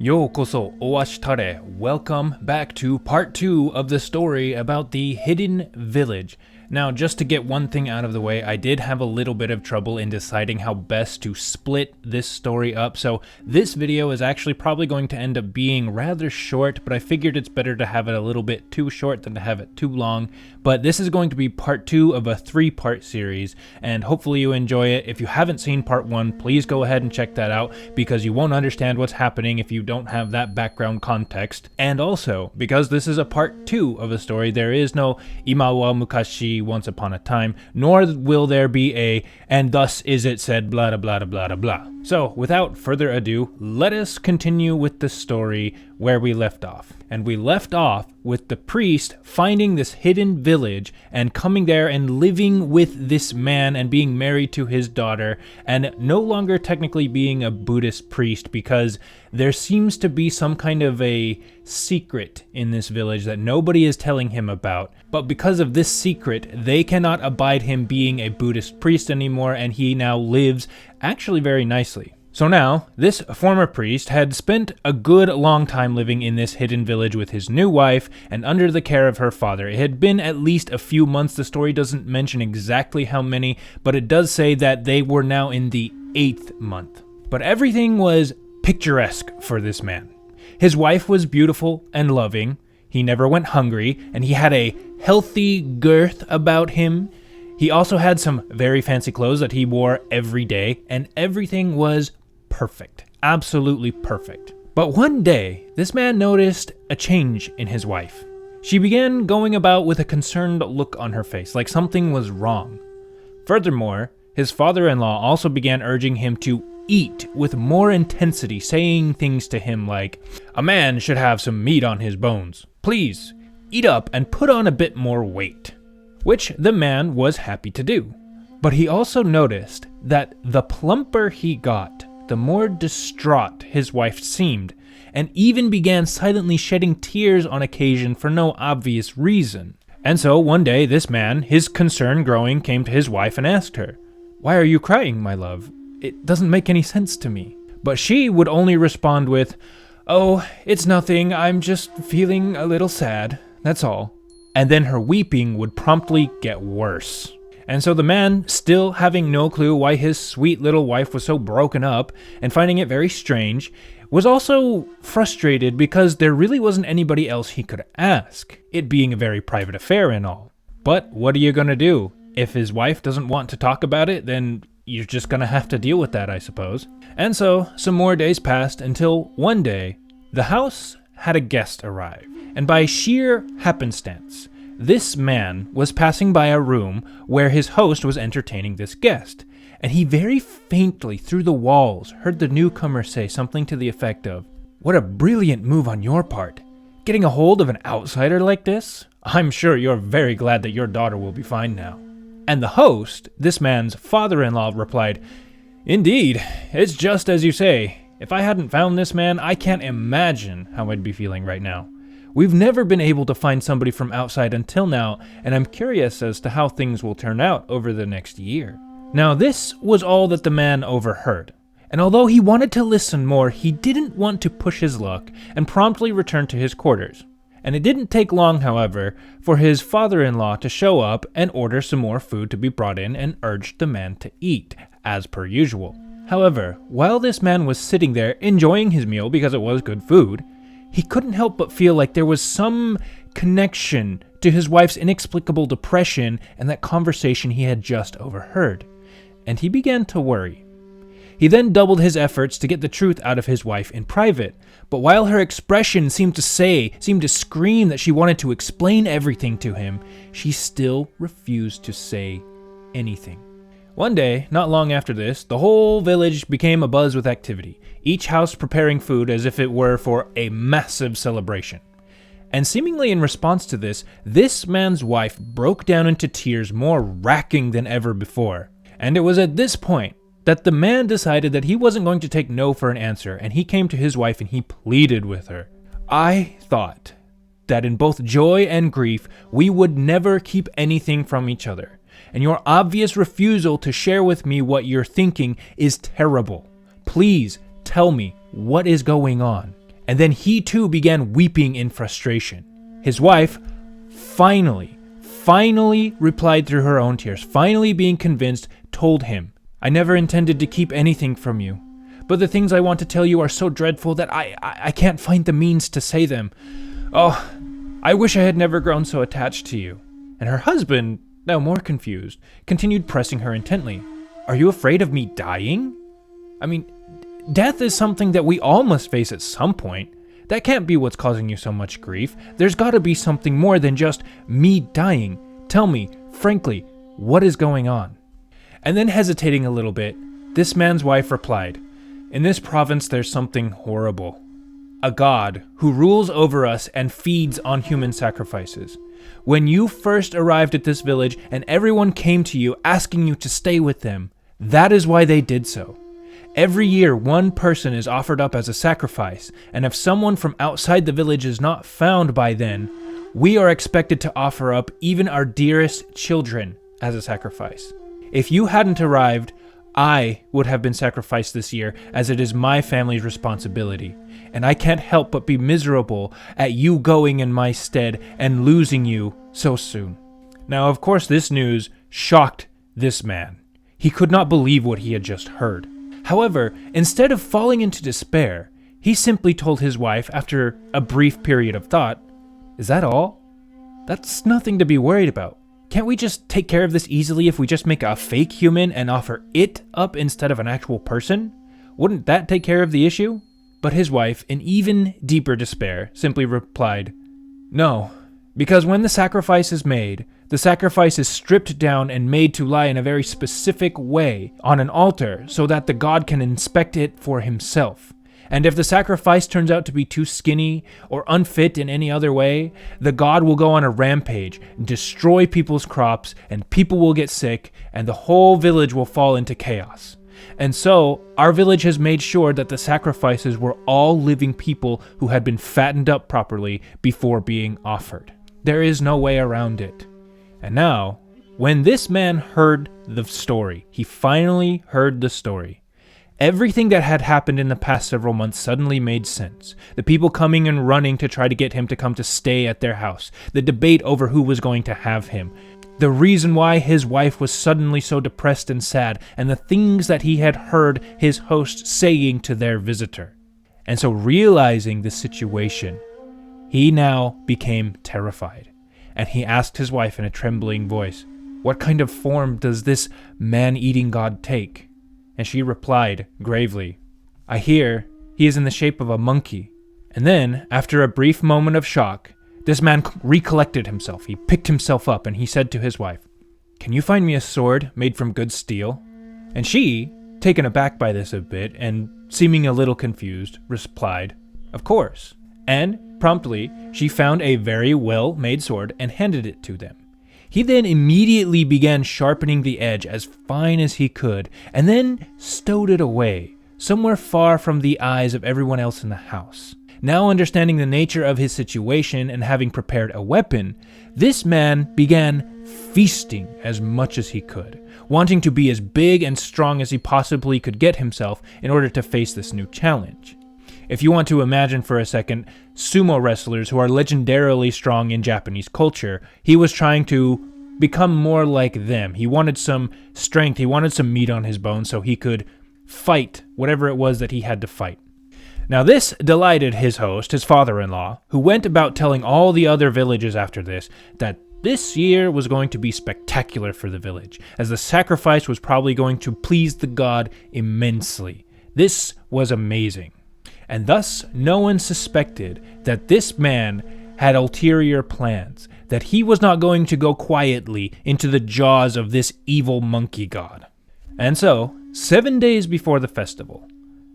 Yokoso owashitare. Welcome back to part 2 of the story about the hidden village. Now, just to get one thing out of the way, I did have a little bit of trouble in deciding how best to split this story up, so this video is actually probably going to end up being rather short, but I figured it's better to have it a little bit too short than to have it too long. But this is going to be part 2 of a 3-part series, and hopefully you enjoy it. If you haven't seen part 1, please go ahead and check that out, because you won't understand what's happening if you don't have that background context. And also, because this is a part 2 of a story, there is no Ima wa Mukashi once upon a time, nor will there be a and thus is it said blah blah blah blah blah. So without further ado, let us continue with the story where we left off. And we left off with the priest finding this hidden village and coming there and living with this man and being married to his daughter, and no longer technically being a Buddhist priest because there seems to be some kind of a secret in this village that nobody is telling him about. But because of this secret, they cannot abide him being a Buddhist priest anymore, and he now lives actually very nicely. So now, this former priest had spent a good long time living in this hidden village with his new wife and under the care of her father. It had been at least a few months. The story doesn't mention exactly how many, but it does say that they were now in the 8th month. But everything was picturesque for this man. His wife was beautiful and loving. He never went hungry, and he had a healthy girth about him. He also had some very fancy clothes that he wore every day, and everything was perfect. Absolutely perfect. But one day, this man noticed a change in his wife. She began going about with a concerned look on her face, like something was wrong. Furthermore, his father-in-law also began urging him to eat with more intensity, saying things to him like, "A man should have some meat on his bones. Please, eat up and put on a bit more weight." Which the man was happy to do. But he also noticed that the plumper he got, the more distraught his wife seemed, and even began silently shedding tears on occasion for no obvious reason. And so one day this man, his concern growing, came to his wife and asked her, "Why are you crying, my love? It doesn't make any sense to me." But she would only respond with, "Oh, it's nothing, I'm just feeling a little sad, that's all." And then her weeping would promptly get worse. And so the man, still having no clue why his sweet little wife was so broken up and finding it very strange, was also frustrated because there really wasn't anybody else he could ask, it being a very private affair and all. But what are you gonna do? If his wife doesn't want to talk about it, then you're just gonna have to deal with that, I suppose. And so some more days passed until one day, the house had a guest arrive. And by sheer happenstance, this man was passing by a room where his host was entertaining this guest, and he very faintly through the walls heard the newcomer say something to the effect of, "What a brilliant move on your part, getting a hold of an outsider like this. I'm sure you're very glad that your daughter will be fine now." And the host, this man's father-in-law, replied, "Indeed, it's just as you say. If I hadn't found this man, I can't imagine how I'd be feeling right now. We've never been able to find somebody from outside until now, and I'm curious as to how things will turn out over the next year." Now this was all that the man overheard, and although he wanted to listen more, he didn't want to push his luck and promptly returned to his quarters. And it didn't take long, however, for his father-in-law to show up and order some more food to be brought in and urged the man to eat, as per usual. However, while this man was sitting there enjoying his meal because it was good food, he couldn't help but feel like there was some connection to his wife's inexplicable depression and that conversation he had just overheard, and he began to worry. He then doubled his efforts to get the truth out of his wife in private, but while her expression seemed to scream that she wanted to explain everything to him, she still refused to say anything. One day, not long after this, the whole village became abuzz with activity, each house preparing food as if it were for a massive celebration. And seemingly in response to this man's wife broke down into tears more racking than ever before. And it was at this point that the man decided that he wasn't going to take no for an answer, and he came to his wife and he pleaded with her. "I thought that in both joy and grief, we would never keep anything from each other. And your obvious refusal to share with me what you're thinking is terrible. Please tell me what is going on." And then he too began weeping in frustration. His wife finally replied through her own tears, finally being convinced, told him, "I never intended to keep anything from you, but the things I want to tell you are so dreadful that I can't find the means to say them. Oh, I wish I had never grown so attached to you." And her husband, now more confused, continued pressing her intently. "Are you afraid of me dying? I mean, death is something that we all must face at some point. That can't be what's causing you so much grief. There's gotta be something more than just me dying. Tell me, frankly, what is going on?" And then hesitating a little bit, this man's wife replied, "In this province there's something horrible. A god who rules over us and feeds on human sacrifices. When you first arrived at this village and everyone came to you asking you to stay with them, that is why they did so. Every year, one person is offered up as a sacrifice, and if someone from outside the village is not found by then, we are expected to offer up even our dearest children as a sacrifice. If you hadn't arrived, I would have been sacrificed this year, as it is my family's responsibility, and I can't help but be miserable at you going in my stead and losing you so soon." Now, of course, this news shocked this man. He could not believe what he had just heard. However, instead of falling into despair, he simply told his wife after a brief period of thought, "Is that all? That's nothing to be worried about. Can't we just take care of this easily if we just make a fake human and offer it up instead of an actual person? Wouldn't that take care of the issue?" But his wife, in even deeper despair, simply replied, "No, because when the sacrifice is made, the sacrifice is stripped down and made to lie in a very specific way on an altar so that the god can inspect it for himself. And if the sacrifice turns out to be too skinny or unfit in any other way, the god will go on a rampage, destroy people's crops, and people will get sick, and the whole village will fall into chaos. And so, our village has made sure that the sacrifices were all living people who had been fattened up properly before being offered. There is no way around it." And now, when this man heard the story, he finally heard the story. Everything that had happened in the past several months suddenly made sense. The people coming and running to try to get him to come to stay at their house. The debate over who was going to have him. The reason why his wife was suddenly so depressed and sad. And the things that he had heard his host saying to their visitor. And so, realizing the situation, he now became terrified. And he asked his wife in a trembling voice, "What kind of form does this man-eating god take?" And she replied gravely, "I hear he is in the shape of a monkey." And then, after a brief moment of shock, this man recollected himself. He picked himself up and he said to his wife, "Can you find me a sword made from good steel?" And she, taken aback by this a bit and seeming a little confused, replied, "Of course." And promptly, she found a very well-made sword and handed it to them. He then immediately began sharpening the edge as fine as he could, and then stowed it away, somewhere far from the eyes of everyone else in the house. Now understanding the nature of his situation and having prepared a weapon, this man began feasting as much as he could, wanting to be as big and strong as he possibly could get himself in order to face this new challenge. If you want to imagine for a second sumo wrestlers who are legendarily strong in Japanese culture, he was trying to become more like them. He wanted some strength, he wanted some meat on his bones so he could fight whatever it was that he had to fight. Now this delighted his host, his father-in-law, who went about telling all the other villages after this that this year was going to be spectacular for the village, as the sacrifice was probably going to please the god immensely. This was amazing. And thus, no one suspected that this man had ulterior plans, that he was not going to go quietly into the jaws of this evil monkey god. And so, 7 days before the festival,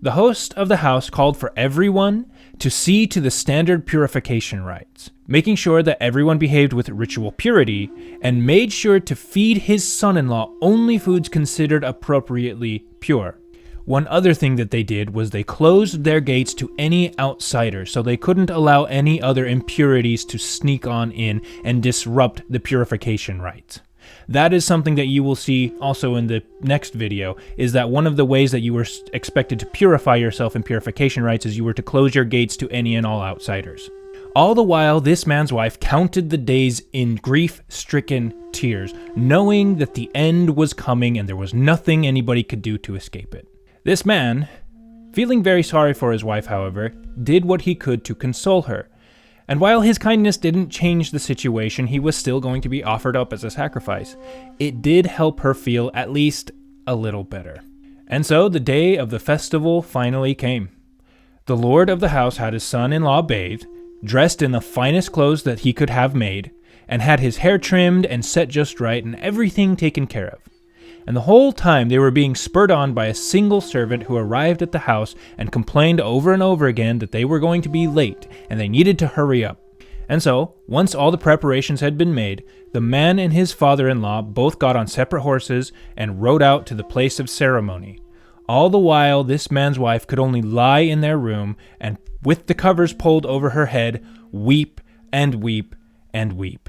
the host of the house called for everyone to see to the standard purification rites, making sure that everyone behaved with ritual purity, and made sure to feed his son-in-law only foods considered appropriately pure. One other thing that they did was they closed their gates to any outsiders, so they couldn't allow any other impurities to sneak on in and disrupt the purification rites. that is something that you will see also in the next video, is that one of the ways that you were expected to purify yourself in purification rites is you were to close your gates to any and all outsiders. All the while, this man's wife counted the days in grief-stricken tears, knowing that the end was coming and there was nothing anybody could do to escape it. This man, feeling very sorry for his wife, however, did what he could to console her. And while his kindness didn't change the situation, he was still going to be offered up as a sacrifice. It did help her feel at least a little better. And so the day of the festival finally came. The lord of the house had his son-in-law bathed, dressed in the finest clothes that he could have made, and had his hair trimmed and set just right and everything taken care of. And the whole time they were being spurred on by a single servant who arrived at the house and complained over and over again that they were going to be late and they needed to hurry up. And so, once all the preparations had been made, the man and his father-in-law both got on separate horses and rode out to the place of ceremony. All the while, this man's wife could only lie in their room and, with the covers pulled over her head, weep and weep and weep.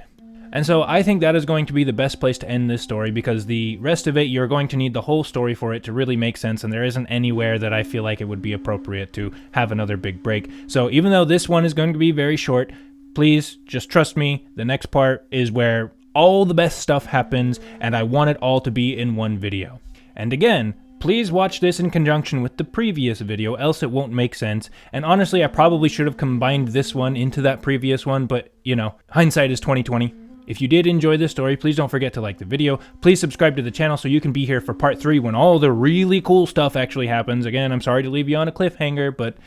And so I think that is going to be the best place to end this story, because the rest of it, you're going to need the whole story for it to really make sense, and there isn't anywhere that I feel like it would be appropriate to have another big break. So even though this one is going to be very short, please just trust me, the next part is where all the best stuff happens, and I want it all to be in one video. And again, please watch this in conjunction with the previous video, else it won't make sense. And honestly, I probably should have combined this one into that previous one, but you know, hindsight is 20/20. If you did enjoy this story, please don't forget to like the video. Please subscribe to the channel so you can be here for part 3 when all the really cool stuff actually happens. Again, I'm sorry to leave you on a cliffhanger, but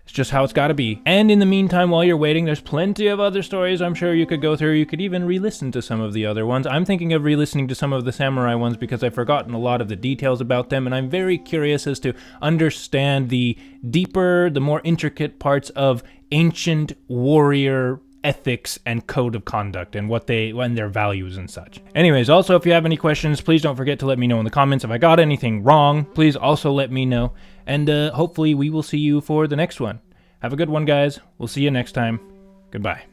it's just how it's gotta be. And in the meantime, while you're waiting, there's plenty of other stories I'm sure you could go through. You could even re-listen to some of the other ones. I'm thinking of re-listening to some of the samurai ones because I've forgotten a lot of the details about them, and I'm very curious as to understand the deeper, the more intricate parts of ancient warrior ethics and code of conduct and what their values and such. Anyways, also if you have any questions, please don't forget to let me know in the comments. If I got anything wrong, please also let me know. And hopefully we will see you for the next one. Have a good one, guys. We'll see you next time. Goodbye.